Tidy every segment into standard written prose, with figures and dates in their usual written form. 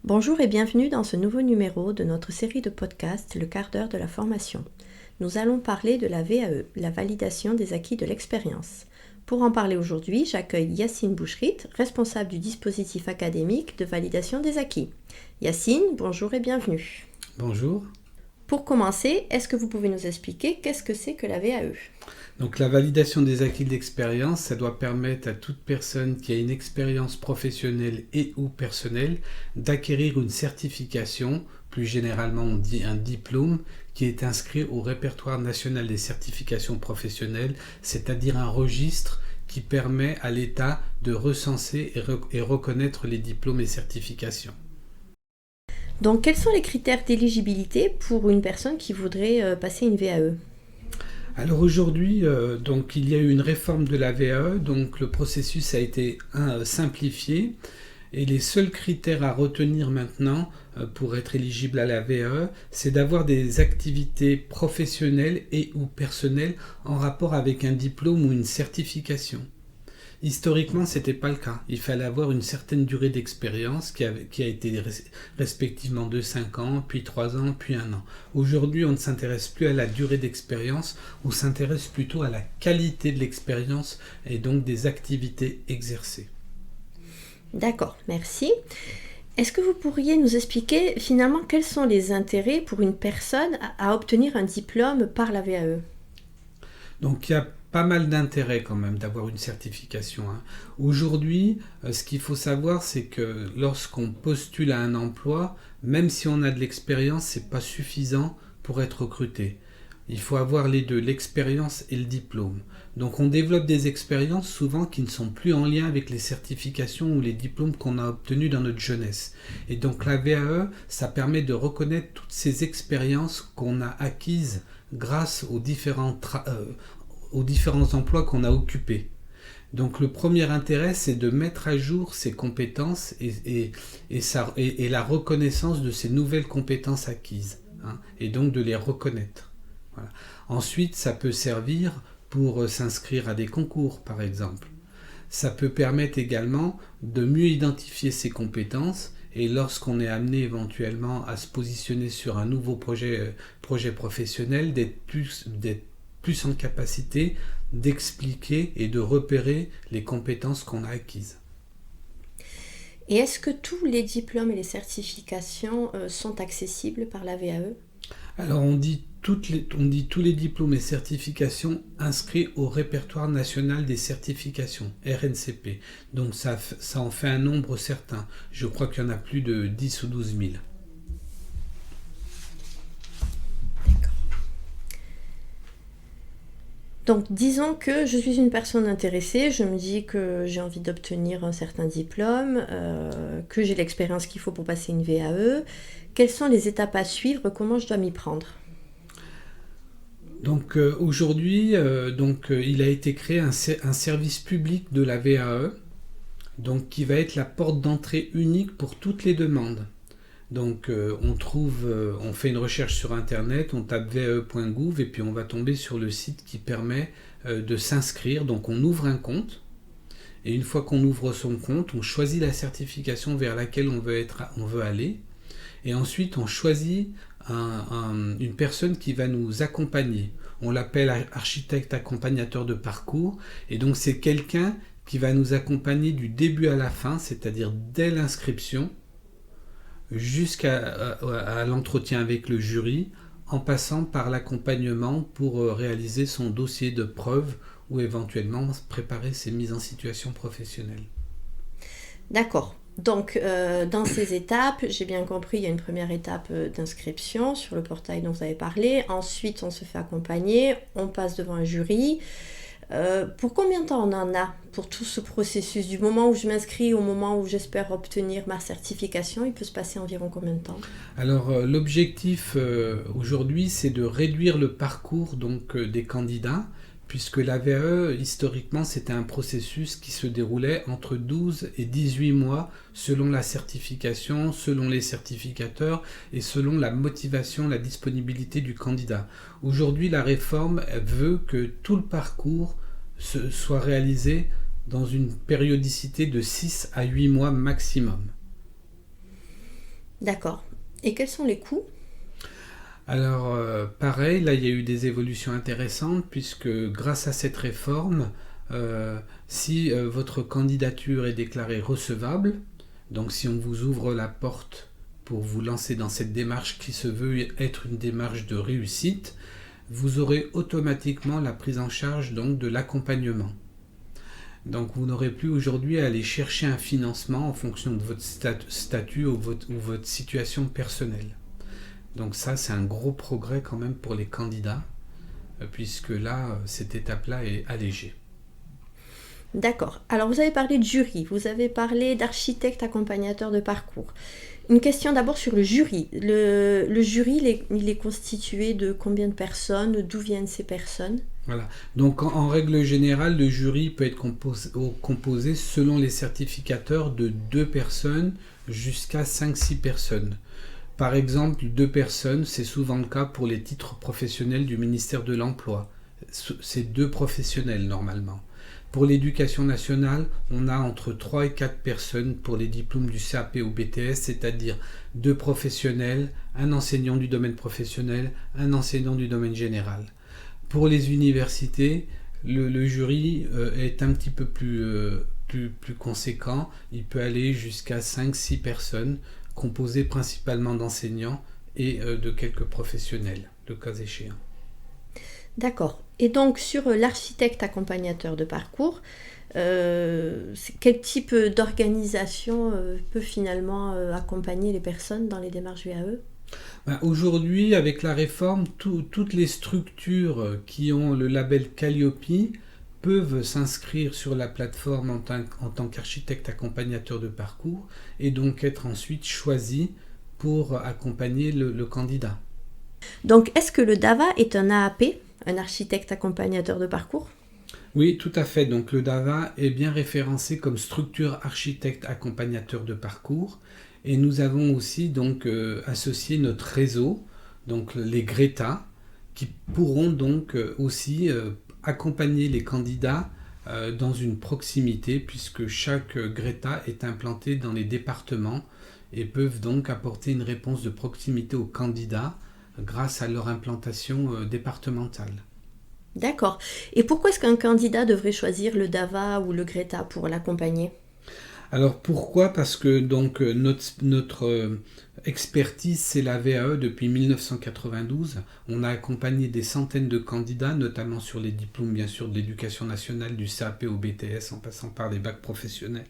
Bonjour et bienvenue dans ce nouveau numéro de notre série de podcasts Le quart d'heure de la formation. Nous allons parler de la VAE, la validation des acquis de l'expérience. Pour en parler aujourd'hui, j'accueille Yacine Bouchrit, responsable du dispositif académique de validation des acquis. Yacine, bonjour et bienvenue. Bonjour. Pour commencer, est-ce que vous pouvez nous expliquer qu'est-ce que c'est que la VAE ? Donc la validation des acquis de l'expérience, ça doit permettre à toute personne qui a une expérience professionnelle et ou personnelle d'acquérir une certification, plus généralement on dit un diplôme, qui est inscrit au répertoire national des certifications professionnelles, c'est-à-dire un registre qui permet à l'État de recenser et reconnaître les diplômes et certifications. Donc, quels sont les critères d'éligibilité pour une personne qui voudrait passer une VAE ? Alors aujourd'hui, donc il y a eu une réforme de la VAE, donc le processus a été simplifié et les seuls critères à retenir maintenant pour être éligible à la VAE, c'est d'avoir des activités professionnelles et ou personnelles en rapport avec un diplôme ou une certification. Historiquement, ce n'était pas le cas. Il fallait avoir une certaine durée d'expérience qui a été respectivement de 5 ans, puis 3 ans, puis 1 an. Aujourd'hui, on ne s'intéresse plus à la durée d'expérience, on s'intéresse plutôt à la qualité de l'expérience et donc des activités exercées. D'accord, merci. Est-ce que vous pourriez nous expliquer finalement quels sont les intérêts pour une personne à obtenir un diplôme par la VAE ? Donc il y a pas mal d'intérêt quand même d'avoir une certification. Aujourd'hui, ce qu'il faut savoir, c'est que lorsqu'on postule à un emploi, même si on a de l'expérience, c'est pas suffisant pour être recruté. Il faut avoir les deux, l'expérience et le diplôme. Donc on développe des expériences souvent qui ne sont plus en lien avec les certifications ou les diplômes qu'on a obtenus dans notre jeunesse. Et donc la VAE, ça permet de reconnaître toutes ces expériences qu'on a acquises grâce aux différents emplois qu'on a occupés. Donc le premier intérêt, c'est de mettre à jour ses compétences et la reconnaissance de ces nouvelles compétences acquises, et donc de les reconnaître. Voilà. Ensuite, ça peut servir pour s'inscrire à des concours, par exemple. Ça peut permettre également de mieux identifier ses compétences et lorsqu'on est amené éventuellement à se positionner sur un nouveau projet professionnel, d'être plus en capacité d'expliquer et de repérer les compétences qu'on a acquises. Et est-ce que tous les diplômes et les certifications sont accessibles par la VAE ? Alors on dit tous les diplômes et certifications inscrits au répertoire national des certifications, RNCP. Donc ça en fait un nombre certain. Je crois qu'il y en a plus de 10 ou 12 000. Donc disons que je suis une personne intéressée, je me dis que j'ai envie d'obtenir un certain diplôme, que j'ai l'expérience qu'il faut pour passer une VAE. Quelles sont les étapes à suivre ? Comment je dois m'y prendre ? Donc aujourd'hui, il a été créé un service public de la VAE, donc qui va être la porte d'entrée unique pour toutes les demandes. Donc on fait une recherche sur internet, on tape vae.gouv et puis on va tomber sur le site qui permet de s'inscrire. Donc on ouvre un compte et une fois qu'on ouvre son compte, on choisit la certification vers laquelle on veut aller et ensuite on choisit une personne qui va nous accompagner. On l'appelle architecte accompagnateur de parcours et donc c'est quelqu'un qui va nous accompagner du début à la fin, c'est-à-dire dès l'inscription jusqu'à l'entretien avec le jury, en passant par l'accompagnement pour réaliser son dossier de preuve ou éventuellement préparer ses mises en situation professionnelle. D'accord. Donc, dans ces étapes, j'ai bien compris, il y a une première étape d'inscription sur le portail dont vous avez parlé. Ensuite, on se fait accompagner, on passe devant un jury. Pour combien de temps on en a pour tout ce processus ? Du moment où je m'inscris au moment où j'espère obtenir ma certification, il peut se passer environ combien de temps ? Alors l'objectif aujourd'hui, c'est de réduire le parcours des candidats, puisque la VAE, historiquement, c'était un processus qui se déroulait entre 12 et 18 mois selon la certification, selon les certificateurs et selon la motivation, la disponibilité du candidat. Aujourd'hui, la réforme veut que tout le parcours soit réalisé dans une périodicité de 6 à 8 mois maximum. D'accord. Et quels sont les coûts? Alors, pareil, là, il y a eu des évolutions intéressantes puisque grâce à cette réforme, si votre candidature est déclarée recevable, donc si on vous ouvre la porte pour vous lancer dans cette démarche qui se veut être une démarche de réussite, vous aurez automatiquement la prise en charge donc de l'accompagnement. Donc vous n'aurez plus aujourd'hui à aller chercher un financement en fonction de votre statut ou votre situation personnelle. Donc ça, c'est un gros progrès quand même pour les candidats, puisque là, cette étape-là est allégée. D'accord. Alors, vous avez parlé de jury, vous avez parlé d'architecte accompagnateur de parcours. Une question d'abord sur le jury. Le jury, il est constitué de combien de personnes? D'où viennent ces personnes? Voilà. Donc en règle générale, le jury peut être composé selon les certificateurs de 2 personnes jusqu'à 5-6 personnes. Par exemple, 2 personnes, c'est souvent le cas pour les titres professionnels du ministère de l'Emploi. C'est 2 professionnels normalement. Pour l'éducation nationale, on a entre 3 et 4 personnes pour les diplômes du CAP ou BTS, c'est-à-dire 2 professionnels, un enseignant du domaine professionnel, un enseignant du domaine général. Pour les universités, le jury est un petit peu plus conséquent. Il peut aller jusqu'à 5-6 personnes, composées principalement d'enseignants et de quelques professionnels, le cas échéant. D'accord. Et donc, sur l'architecte accompagnateur de parcours, quel type d'organisation peut finalement accompagner les personnes dans les démarches VAE? Aujourd'hui, avec la réforme, toutes les structures qui ont le label Calliope peuvent s'inscrire sur la plateforme en tant qu'architecte accompagnateur de parcours et donc être ensuite choisis pour accompagner le candidat. Donc, est-ce que le DAVA est un AAP, un architecte accompagnateur de parcours? Oui, tout à fait. Donc le DAVA est bien référencé comme structure architecte accompagnateur de parcours. Et nous avons aussi donc associé notre réseau, donc les Greta, qui pourront donc aussi accompagner les candidats dans une proximité, puisque chaque Greta est implanté dans les départements et peuvent donc apporter une réponse de proximité aux candidats grâce à leur implantation départementale. D'accord. Et pourquoi est-ce qu'un candidat devrait choisir le DAVA ou le Greta pour l'accompagner? Alors pourquoi? Parce que donc notre expertise, c'est la VAE depuis 1992. On a accompagné des centaines de candidats, notamment sur les diplômes bien sûr de l'éducation nationale, du CAP au BTS, en passant par les bacs professionnels.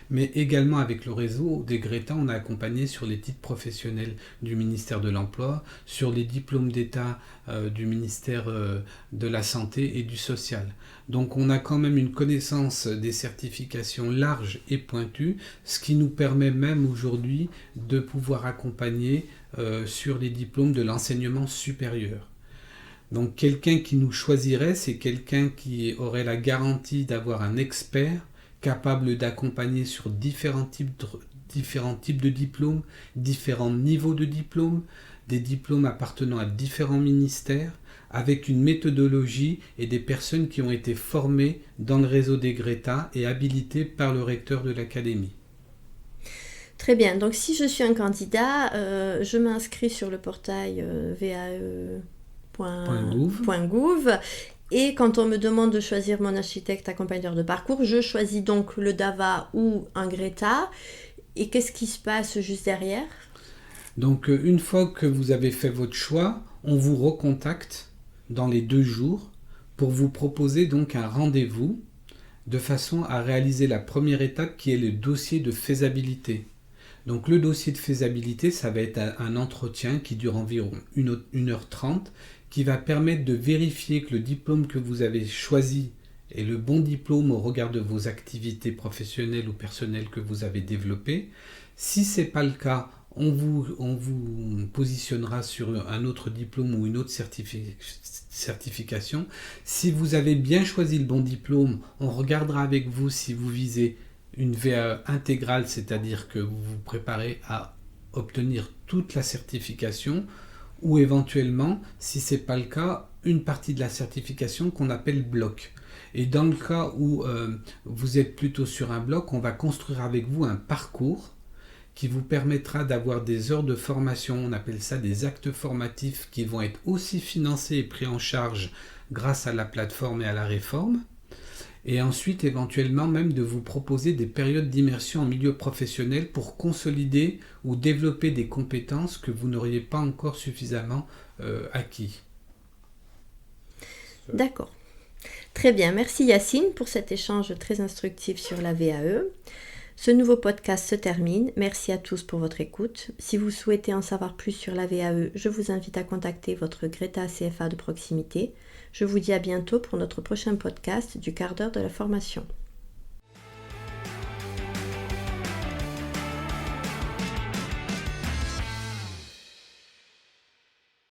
Mais également avec le réseau des Greta, on a accompagné sur les titres professionnels du ministère de l'Emploi, sur les diplômes d'État du ministère de la Santé et du Social. Donc on a quand même une connaissance des certifications large et pointue, ce qui nous permet même aujourd'hui de pouvoir accompagner sur les diplômes de l'enseignement supérieur. Donc quelqu'un qui nous choisirait, c'est quelqu'un qui aurait la garantie d'avoir un expert capable d'accompagner sur différents types de diplômes, différents niveaux de diplômes, des diplômes appartenant à différents ministères, avec une méthodologie et des personnes qui ont été formées dans le réseau des Greta et habilitées par le recteur de l'académie. Très bien, donc si je suis un candidat, je m'inscris sur le portail vae.gouv et quand on me demande de choisir mon architecte accompagnateur de parcours, je choisis donc le DAVA ou un Greta. Et qu'est-ce qui se passe juste derrière? Donc une fois que vous avez fait votre choix, on vous recontacte dans les 2 jours pour vous proposer donc un rendez-vous de façon à réaliser la première étape qui est le dossier de faisabilité. Donc le dossier de faisabilité, ça va être un entretien qui dure environ 1h30 qui va permettre de vérifier que le diplôme que vous avez choisi est le bon diplôme au regard de vos activités professionnelles ou personnelles que vous avez développées. Si ce n'est pas le cas, on vous positionnera sur un autre diplôme ou une autre certification. Si vous avez bien choisi le bon diplôme, on regardera avec vous si vous visez une VAE intégrale, c'est-à-dire que vous vous préparez à obtenir toute la certification, ou éventuellement, si ce n'est pas le cas, une partie de la certification qu'on appelle bloc. Et dans le cas où vous êtes plutôt sur un bloc, on va construire avec vous un parcours qui vous permettra d'avoir des heures de formation, on appelle ça des actes formatifs, qui vont être aussi financés et pris en charge grâce à la plateforme et à la réforme. Et ensuite, éventuellement, même de vous proposer des périodes d'immersion en milieu professionnel pour consolider ou développer des compétences que vous n'auriez pas encore suffisamment acquis. D'accord. Très bien. Merci Yacine pour cet échange très instructif sur la VAE. Ce nouveau podcast se termine. Merci à tous pour votre écoute. Si vous souhaitez en savoir plus sur la VAE, je vous invite à contacter votre Greta CFA de proximité. Je vous dis à bientôt pour notre prochain podcast du quart d'heure de la formation.